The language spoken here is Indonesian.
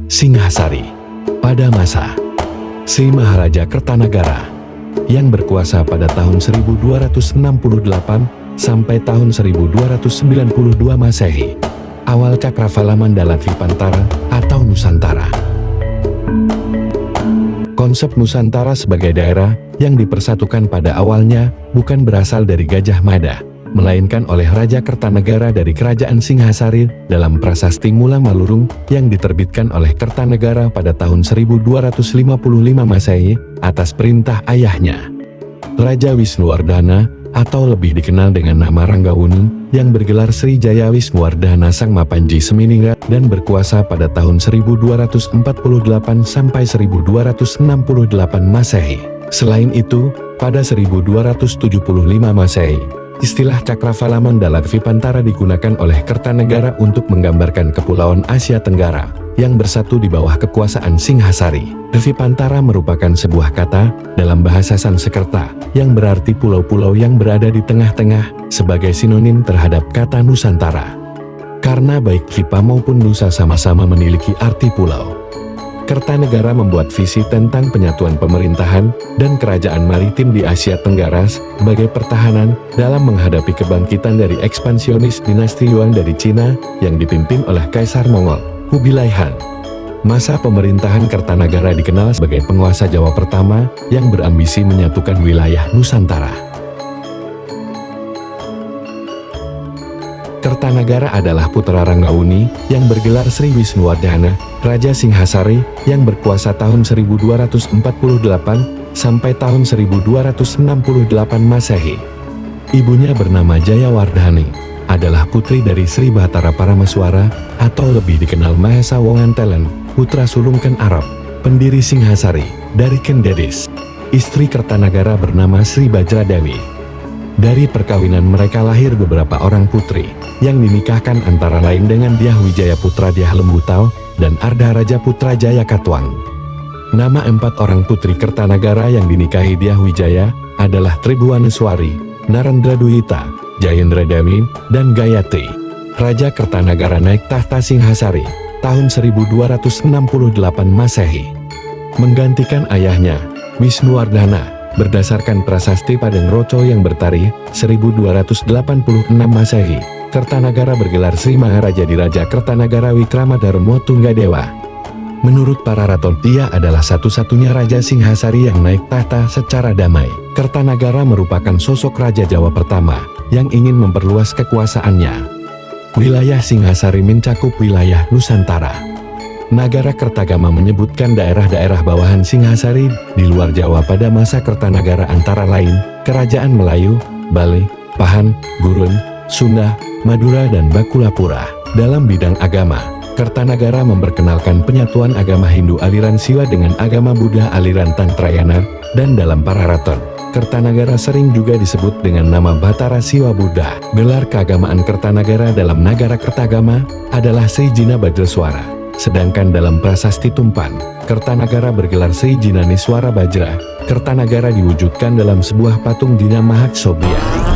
Singhasari. Pada masa Sri Maharaja Kertanagara yang berkuasa pada tahun 1268 sampai tahun 1292 Masehi, awal Cakravala Mandala Dvipantara atau Nusantara. Konsep Nusantara sebagai daerah yang dipersatukan pada awalnya bukan berasal dari Gajah Mada, melainkan oleh Raja Kertanagara dari Kerajaan Singhasari dalam Prasasti Mula Malurung yang diterbitkan oleh Kertanagara pada tahun 1255 Masehi atas perintah ayahnya, Raja Wisnuwardhana, atau lebih dikenal dengan nama Ranggawuni, yang bergelar Sri Jaya Wisnuwardhana Sang Mapanji Seminingrat dan berkuasa pada tahun 1248 sampai 1268 Masehi. Selain itu, pada 1275 Masehi, istilah Cakravala Mandala Dvipantara digunakan oleh Kertanagara untuk menggambarkan kepulauan Asia Tenggara yang bersatu di bawah kekuasaan Singhasari. Dvipantara merupakan sebuah kata dalam bahasa Sanskerta yang berarti pulau-pulau yang berada di tengah-tengah sebagai sinonim terhadap kata Nusantara. Karena baik Dvipa maupun Nusa sama-sama memiliki arti pulau, Kertanagara membuat visi tentang penyatuan pemerintahan dan kerajaan maritim di Asia Tenggara sebagai pertahanan dalam menghadapi kebangkitan dari ekspansionis dinasti Yuan dari Cina yang dipimpin oleh Kaisar Mongol, Kubilai Han. Masa pemerintahan Kertanagara dikenal sebagai penguasa Jawa pertama yang berambisi menyatukan wilayah Nusantara. Kertanagara adalah putra Ranggawuni yang bergelar Sri Wisnuwardhana, Raja Singhasari yang berkuasa tahun 1248 sampai tahun 1268 Masehi. Ibunya bernama Jayawardhani, adalah putri dari Sri Bahtara Paramaswara atau lebih dikenal Mahesa Wongantelen, putra sulungkan Arab, pendiri Singhasari, dari Kendedis. Istri Kertanagara bernama Sri Bajradewi. Dari perkawinan mereka lahir beberapa orang putri, yang dinikahkan antara lain dengan Dyah Wijaya Putra Dyah Lembutau dan Ardha Raja Putra Jaya Katwang. Nama 4 orang putri Kertanagara yang dinikahi Dyah Wijaya adalah Tribhuwaneswari, Narendra Duyita, Jayendra Dewi, dan Gayatri. Raja Kertanagara naik tahta Singhasari tahun 1268 Masehi, menggantikan ayahnya, Wisnuwardhana, berdasarkan prasasti Padang Roco yang bertarikh 1286 Masehi. Kertanagara bergelar Sri Maharaja di Raja Kertanagara Wikramadharma Tunggadewa. Menurut para raton, dia adalah satu-satunya Raja Singhasari yang naik tahta secara damai. Kertanagara merupakan sosok Raja Jawa pertama yang ingin memperluas kekuasaannya. Wilayah Singhasari mencakup wilayah Nusantara. Nagara Kertagama menyebutkan daerah-daerah bawahan Singhasari di luar Jawa pada masa Kertanagara antara lain Kerajaan Melayu, Bali, Pahan, Gurun, Sunda, Madura, dan Bakulapura. Dalam bidang agama, Kertanagara memperkenalkan penyatuan agama Hindu aliran Siwa dengan agama Buddha aliran Tantrayana, dan dalam para raton, Kertanagara sering juga disebut dengan nama Batara Siwa Buddha. Gelar keagamaan Kertanagara dalam Nagara Kertagama adalah Sri Jina Bajraswara. Sedangkan dalam prasasti Tumpan, Kertanagara bergelar Sri Jinaneswara Bajra. Kertanagara diwujudkan dalam sebuah patung Dina Mahaksobhya.